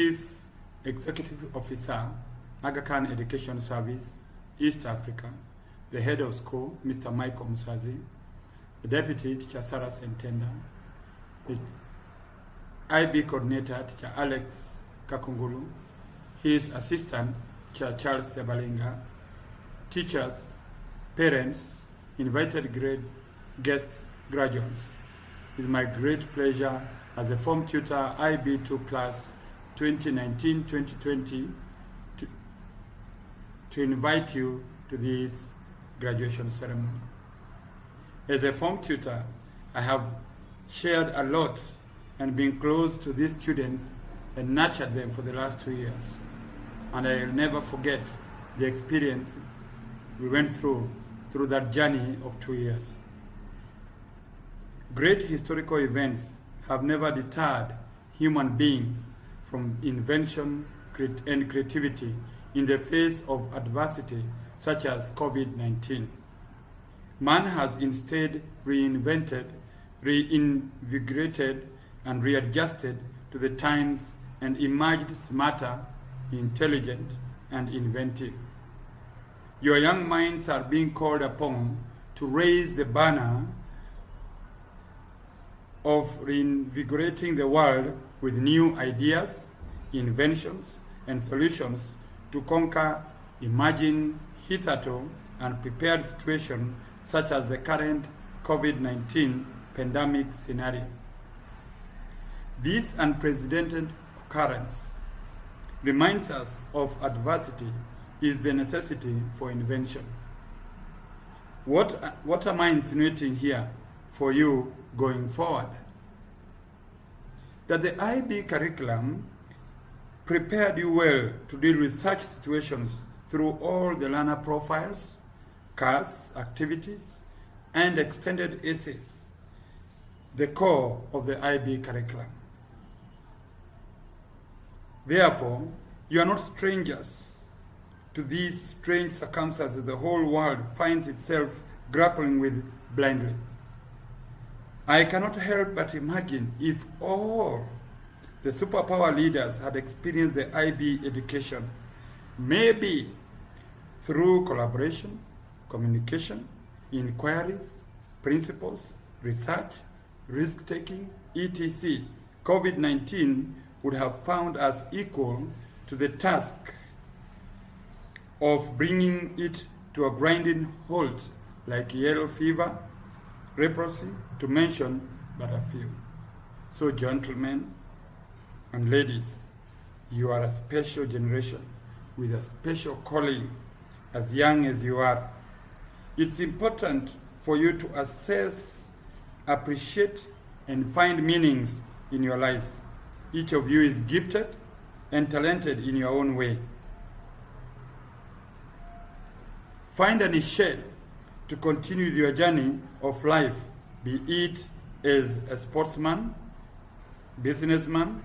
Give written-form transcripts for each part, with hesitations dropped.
Chief Executive Officer, Aga Khan Education Service, East Africa, the head of school, Mr. Michael Musazi, the Deputy Teacher Sarah Sentenda, the IB Coordinator, Teacher Alex Kakungulu, his assistant, Teacher Charles Sebalinga, teachers, parents, invited grade guests, graduates. It is my great pleasure as a form tutor IB2 class 2019-2020 to invite you to this graduation ceremony. As a form tutor, I have shared a lot and been close to these students and nurtured them for the last 2 years. And I will never forget the experience we went through that journey of 2 years. Great historical events have never deterred human beings from invention and creativity in the face of adversity such as COVID-19. Man has instead reinvented, reinvigorated, and readjusted to the times and emerged smarter, intelligent, and inventive. Your young minds are being called upon to raise the banner of reinvigorating the world with new ideas, inventions, and solutions to conquer emerging, hitherto unprepared situations such as the current COVID-19 pandemic scenario. This unprecedented occurrence reminds us of adversity is the necessity for invention. What am I insinuating here for you going forward? That the IB curriculum prepared you well to deal with such situations through all the learner profiles, CAS activities, and extended essays, the core of the IB curriculum. Therefore, you are not strangers to these strange circumstances the whole world finds itself grappling with blindly. I cannot help but imagine if all the superpower leaders had experienced the IB education, maybe through collaboration, communication, inquiries, principles, research, risk-taking, etc., COVID-19 would have found us equal to the task of bringing it to a grinding halt, like yellow fever, leprosy, to mention but a few. So gentlemen and ladies, you are a special generation with a special calling as young as you are. It's important for you to assess, appreciate, and find meanings in your lives. Each of you is gifted and talented in your own way. Find a niche to continue your journey of life, be it as a sportsman, businessman,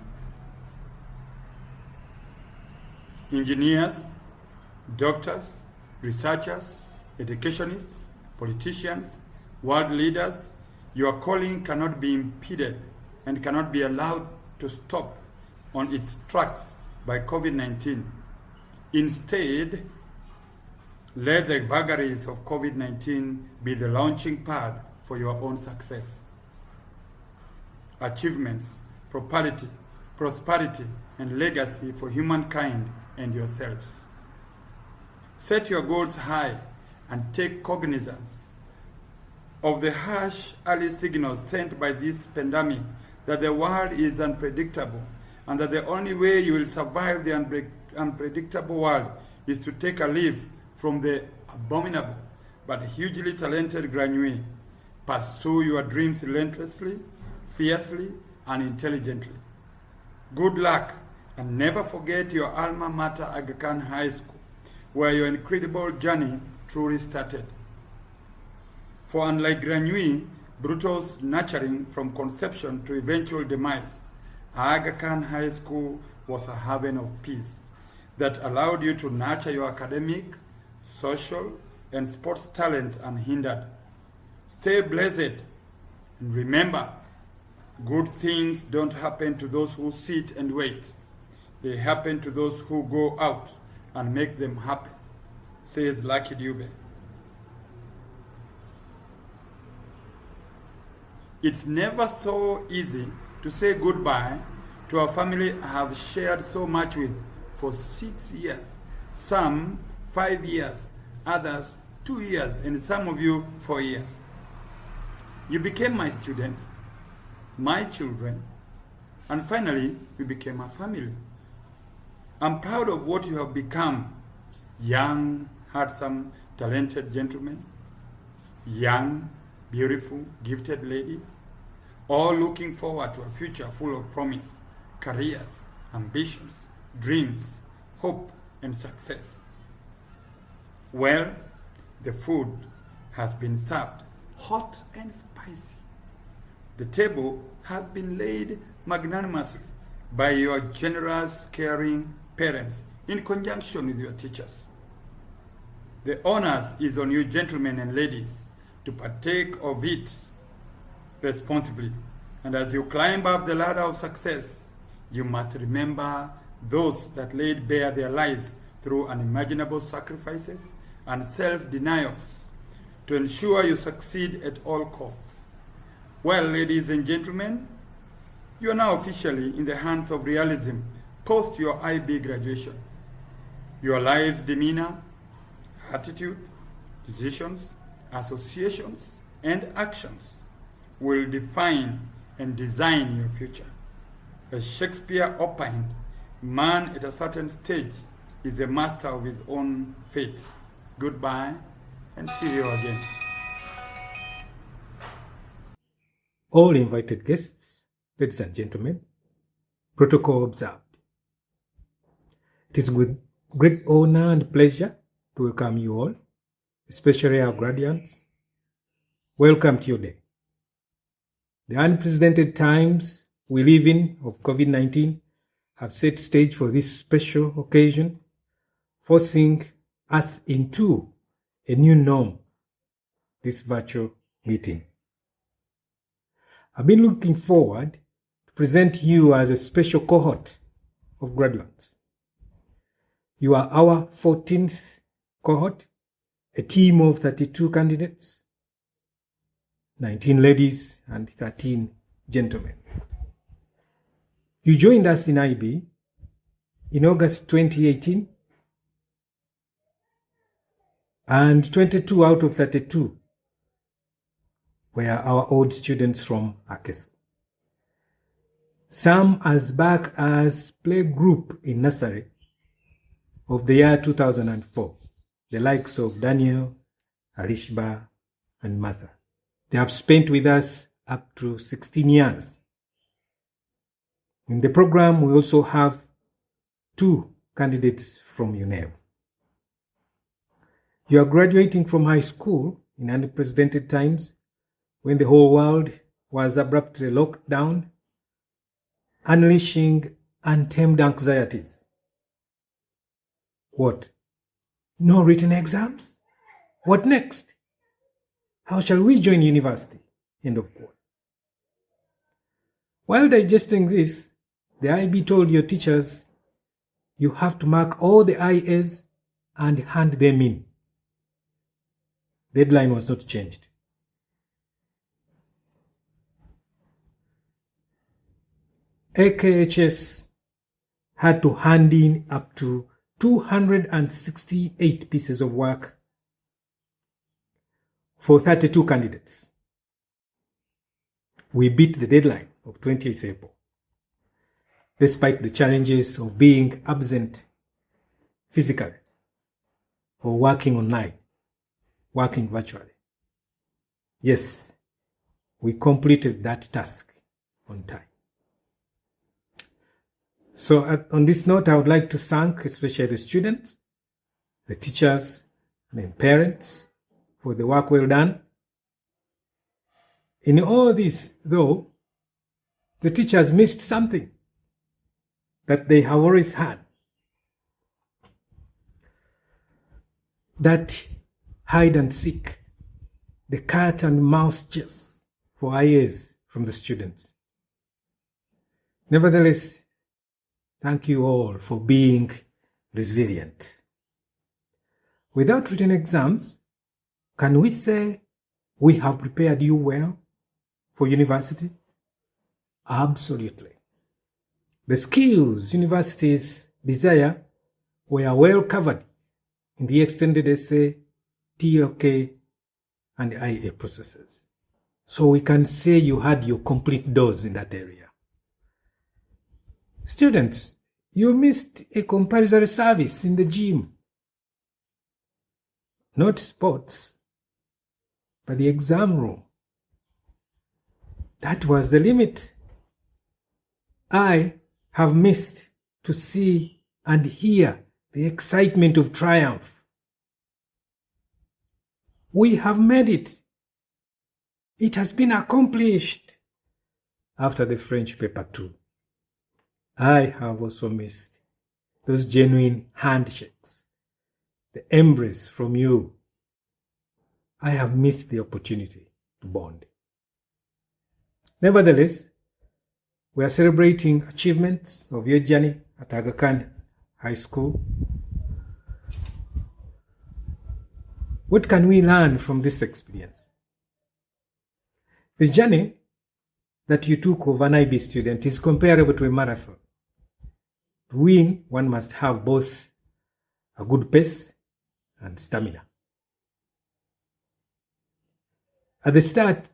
engineers, doctors, researchers, educationists, politicians, world leaders. Your calling cannot be impeded and cannot be allowed to stop on its tracks by COVID-19. Instead, let the vagaries of COVID-19 be the launching pad for your own success, achievements, prosperity, and legacy for humankind and yourselves. Set your goals high and take cognizance of the harsh early signals sent by this pandemic that the world is unpredictable and that the only way you will survive the unpredictable world is to take a leaf from the abominable but hugely talented graduate. Pursue your dreams relentlessly, fiercely, and intelligently. Good luck, and never forget your alma mater, Aga Khan High School, where your incredible journey truly started. For unlike Granui, Bruto's nurturing from conception to eventual demise, Aga Khan High School was a haven of peace that allowed you to nurture your academic, social, and sports talents unhindered. Stay blessed, and remember, good things don't happen to those who sit and wait. They happen to those who go out and make them happy, says Lucky Dube. It's never so easy to say goodbye to a family I have shared so much with for 6 years, some 5 years, others 2 years, and some of you 4 years. You became my students, my children, and finally we became a family. I'm proud of what you have become, young, handsome, talented gentlemen, young, beautiful, gifted ladies, all looking forward to a future full of promise, careers, ambitions, dreams, hope, and success. Well, the food has been served, hot and spicy. The table has been laid magnanimously by your generous, caring parents in conjunction with your teachers. The honors is on you, gentlemen and ladies, to partake of it responsibly. And as you climb up the ladder of success, you must remember those that laid bare their lives through unimaginable sacrifices and self-denials to ensure you succeed at all costs. Well, ladies and gentlemen, you are now officially in the hands of realism post your IB graduation. Your life's demeanor, attitude, decisions, associations, and actions will define and design your future. As Shakespeare opined, man at a certain stage is a master of his own fate. Goodbye, and see you again. All invited guests, ladies and gentlemen, protocol observed. It is with great honor and pleasure to welcome you all, especially our graduates. Welcome to your day. The unprecedented times we live in of COVID-19 have set stage for this special occasion, forcing us into a new norm, this virtual meeting. I've been looking forward to present you as a special cohort of graduates. You are our 14th cohort, a team of 32 candidates, 19 ladies and 13 gentlemen. You joined us in IB in August 2018, and 22 out of 32 were our old students from AKHS. Some as back as playgroup in nursery of the year 2004, the likes of Daniel, Arishba, and Martha. They have spent with us up to 16 years. In the program, we also have 2 candidates from UNEV. You are graduating from high school in unprecedented times when the whole world was abruptly locked down, unleashing untamed anxieties. What? No written exams? What next? How shall we join university? End of quote. While digesting this, the IB told your teachers, you have to mark all the IAs and hand them in. Deadline was not changed. AKHS had to hand in up to 268 pieces of work for 32 candidates. We beat the deadline of 20th April, despite the challenges of being absent physically or working online, working virtually. Yes, we completed that task on time. So on this note, I would like to thank especially the students, the teachers, and parents for the work well done. In all this, though, the teachers missed something that they have always had. That hide and seek, the cat and mouse chase for IAs from the students. Nevertheless, Thank you all for being resilient. Without written exams, can we say we have prepared you well for university? Absolutely. The skills universities desire were well covered in the extended essay, TOK, and IA processes. So we can say you had your complete dose in that area. Students, you missed a compulsory service in the gym. Not sports, but the exam room. That was the limit. I have missed to see and hear the excitement of triumph. We have made it. It has been accomplished. After the French paper too, I have also missed those genuine handshakes, the embrace from you. I have missed the opportunity to bond. Nevertheless, we are celebrating achievements of your journey at Aga Khan High School. What can we learn from this experience? The journey that you took of an IB student is comparable to a marathon. To win, one must have both a good pace and stamina. At the start,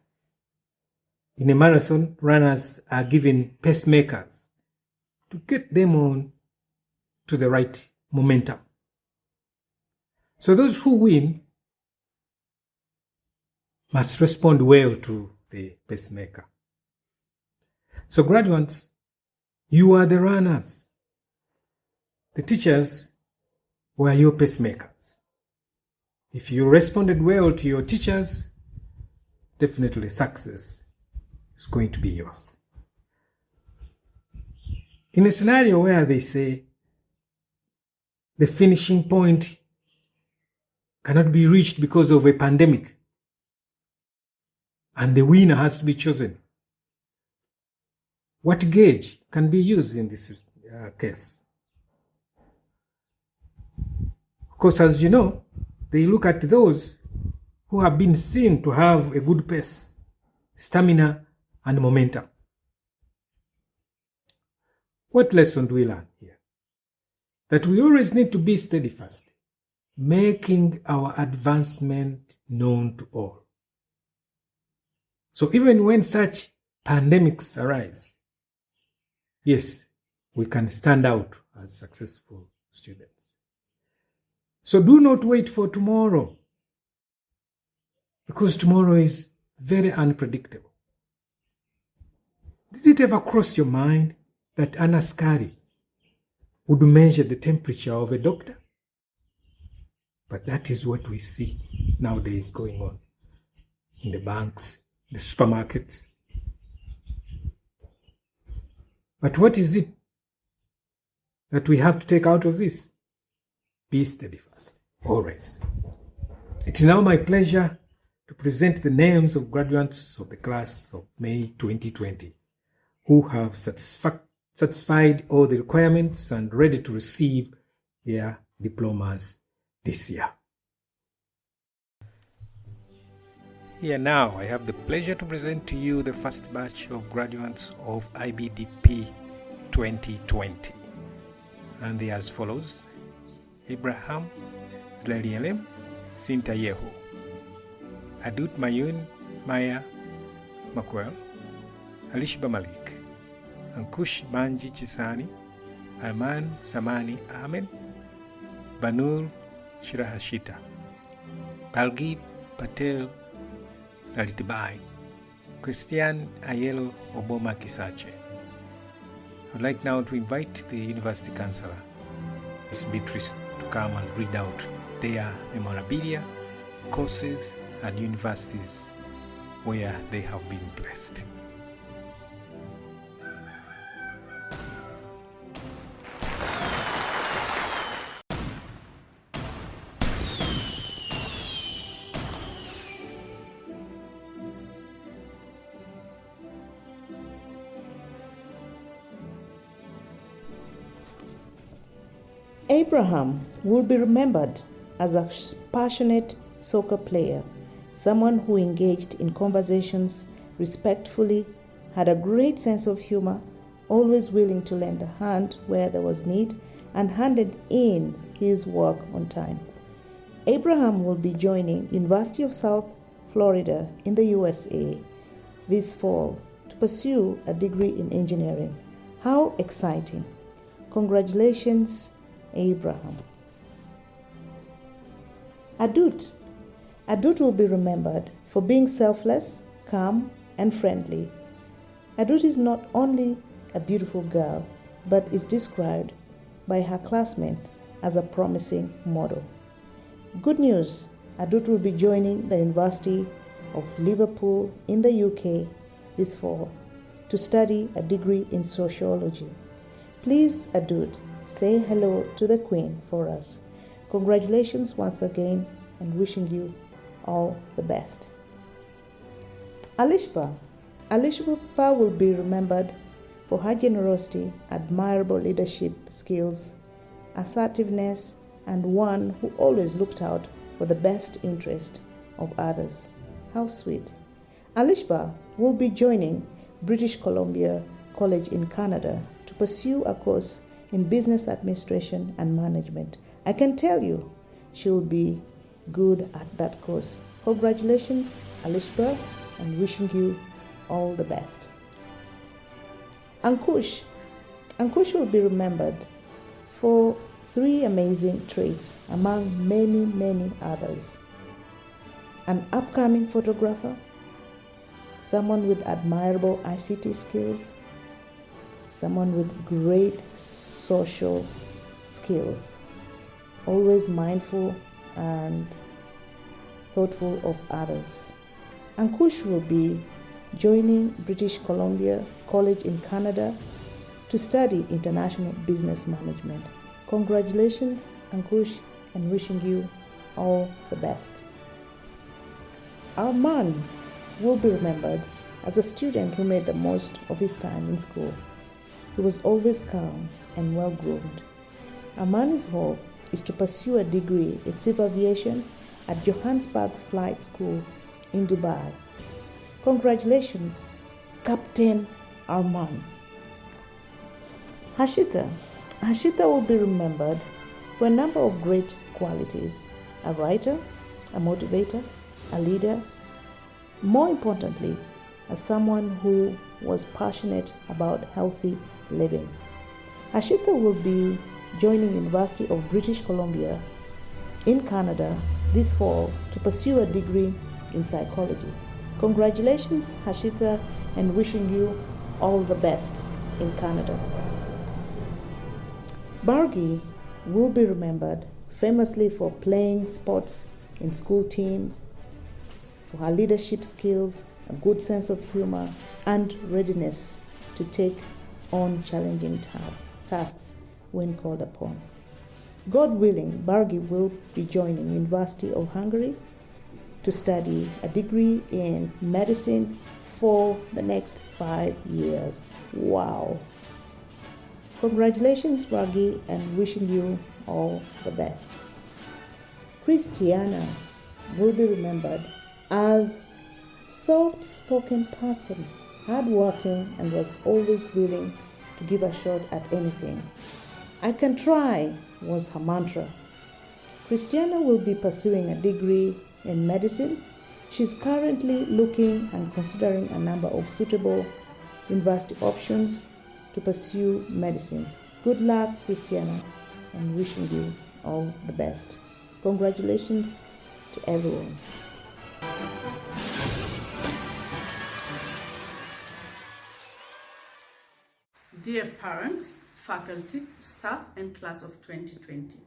in a marathon, runners are given pacemakers to get them on to the right momentum. So those who win must respond well to the pacemaker. So graduates, you are the runners. The teachers were your pacemakers. If you responded well to your teachers, definitely success is going to be yours. In a scenario where they say the finishing point cannot be reached because of a pandemic and the winner has to be chosen, what gauge can be used in this case? Of course, as you know, they look at those who have been seen to have a good pace, stamina, and momentum. What lesson do we learn here? That we always need to be steadfast, making our advancement known to all. So even when such pandemics arise, yes, we can stand out as successful students. So do not wait for tomorrow, because tomorrow is very unpredictable. Did it ever cross your mind that an askari would measure the temperature of a doctor? But that is what we see nowadays going on in the banks, the supermarkets. But what is it that we have to take out of this? Be steadfast, always. It is now my pleasure to present the names of graduates of the class of May 2020 who have satisfied all the requirements and ready to receive their diplomas this year. Here now, I have the pleasure to present to you the first batch of graduates of IBDP 2020. And they are as follows: Abraham Zlelielem Sintayehu, Adut Mayun Maya Makwel, Alishba Malik, Ankush Banji Chisani, Arman Samani Ahmed, Banur Shirahashita, Balgi Patel Lalitbai, Christian Ayelo Oboma Kisache. I would like now to invite the University Councillor, Ms. Beatrice, to come and read out their memorabilia, courses, and universities where they have been blessed. Abraham will be remembered as a passionate soccer player, someone who engaged in conversations respectfully, had a great sense of humor, always willing to lend a hand where there was need, and handed in his work on time. Abraham will be joining University of South Florida in the USA this fall to pursue a degree in engineering. How exciting! Congratulations, Abraham. Adut. Adut will be remembered for being selfless, calm, and friendly. Adut is not only a beautiful girl, but is described by her classmate as a promising model. Good news, Adut will be joining the University of Liverpool in the UK this fall to study a degree in sociology. Please, Adut, say hello to the Queen for us. Congratulations once again and wishing you all the best. Alishba. Alishba will be remembered for her generosity, admirable leadership skills, assertiveness, and one who always looked out for the best interest of others. How sweet. Alishba will be joining British Columbia College in Canada to pursue a course in business administration and management. I can tell you she will be good at that course. Congratulations, Alishba, and wishing you all the best. Ankush. Ankush will be remembered for 3 amazing traits among many, many others. An upcoming photographer, someone with admirable ICT skills, someone with great social skills, always mindful and thoughtful of others. Ankush will be joining British Columbia College in Canada to study international business management. Congratulations, Ankush, and wishing you all the best. Arman will be remembered as a student who made the most of his time in school. He was always calm and well-groomed. Arman's hope is to pursue a degree in civil aviation at Johannesburg Flight School in Dubai. Congratulations, Captain Arman. Hashita. Hashita will be remembered for a number of great qualities: a writer, a motivator, a leader, more importantly, as someone who was passionate about healthy living. Hashita will be joining University of British Columbia in Canada this fall to pursue a degree in psychology. Congratulations, Hashita, and wishing you all the best in Canada. Bargi will be remembered famously for playing sports in school teams, for her leadership skills, a good sense of humor, and readiness to take on challenging tasks when called upon. God willing, Bargi will be joining University of Hungary to study a degree in medicine for the next 5 years. Wow! Congratulations, Bargi, and wishing you all the best. Christiana will be remembered as soft-spoken person, hardworking, and was always willing to give a shot at anything. I can try was her mantra. Christiana will be pursuing a degree in medicine. She's currently looking and considering a number of suitable university options to pursue medicine. Good luck, Christiana, and wishing you all the best. Congratulations to everyone. Dear parents, faculty, staff, and class of 2020,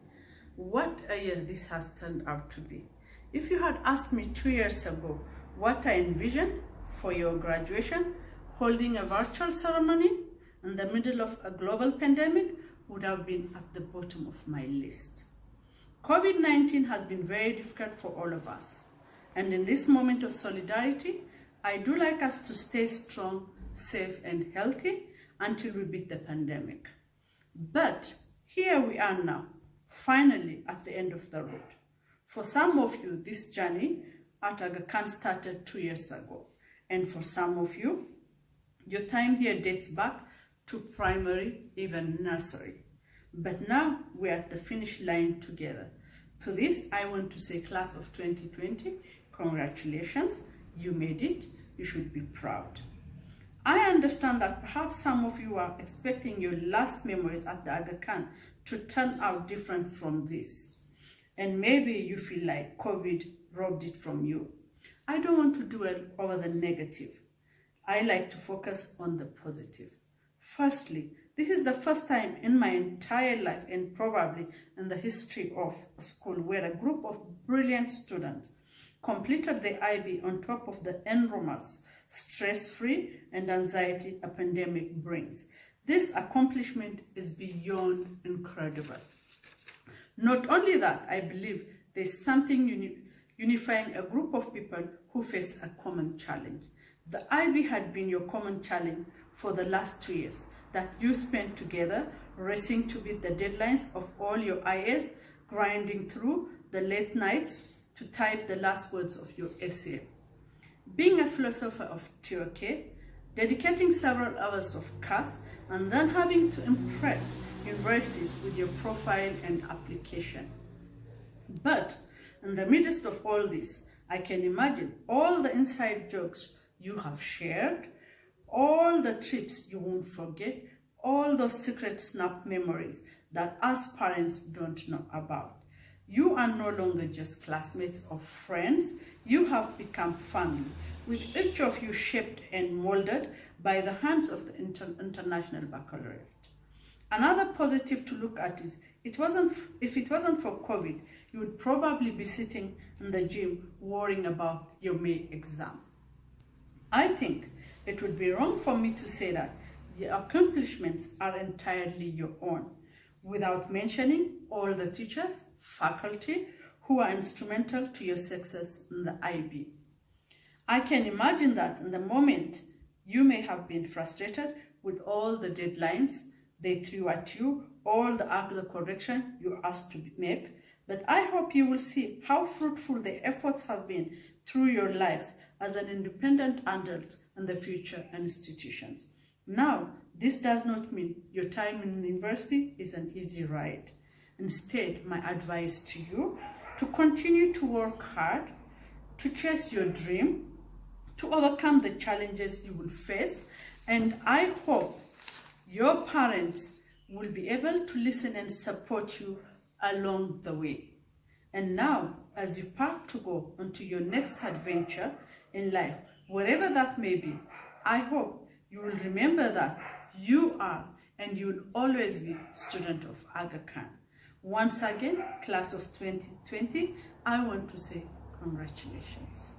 what a year this has turned out to be. If you had asked me 2 years ago what I envisioned for your graduation, holding a virtual ceremony in the middle of a global pandemic would have been at the bottom of my list. COVID-19 has been very difficult for all of us. And in this moment of solidarity, I do like us to stay strong, safe, and healthy until we beat the pandemic. But here we are now, finally at the end of the road. For some of you, this journey at Aga Khan started 2 years ago. And for some of you, your time here dates back to primary, even nursery. But now we're at the finish line together. To this, I want to say, class of 2020, congratulations, you made it, you should be proud. I understand that perhaps some of you are expecting your last memories at the Aga Khan to turn out different from this. And maybe you feel like COVID robbed it from you. I don't want to dwell over the negative. I like to focus on the positive. Firstly, this is the first time in my entire life and probably in the history of a school where a group of brilliant students completed the IB on top of the enormous stress-free and anxiety a pandemic brings. This accomplishment is beyond incredible. Not only that, I believe there's something unifying a group of people who face a common challenge. The IB had been your common challenge for the last 2 years that you spent together racing to beat the deadlines of all your IAs, grinding through the late nights to type the last words of your essay. Being a philosopher of TOK, dedicating several hours of class, and then having to impress universities with your profile and application. But in the midst of all this, I can imagine all the inside jokes you have shared, all the trips you won't forget, all those secret snap memories that us parents don't know about. You are no longer just classmates or friends, you have become family, with each of you shaped and molded by the hands of the International Baccalaureate. Another positive to look at is, if it wasn't for COVID, you would probably be sitting in the gym worrying about your May exam. I think it would be wrong for me to say that your accomplishments are entirely your own, without mentioning all the teachers, faculty, who are instrumental to your success in the IB. I can imagine that in the moment you may have been frustrated with all the deadlines they threw at you, all the correction you asked to make, but I hope you will see how fruitful the efforts have been through your lives as an independent adult in the future institutions. Now, this does not mean your time in university is an easy ride. Instead, my advice to you, to continue to work hard, to chase your dream, to overcome the challenges you will face, and I hope your parents will be able to listen and support you along the way. And now, as you part to go onto your next adventure in life, wherever that may be, I hope you will remember that you are and you will always be student of Aga Khan. Once again, class of 2020, I want to say congratulations.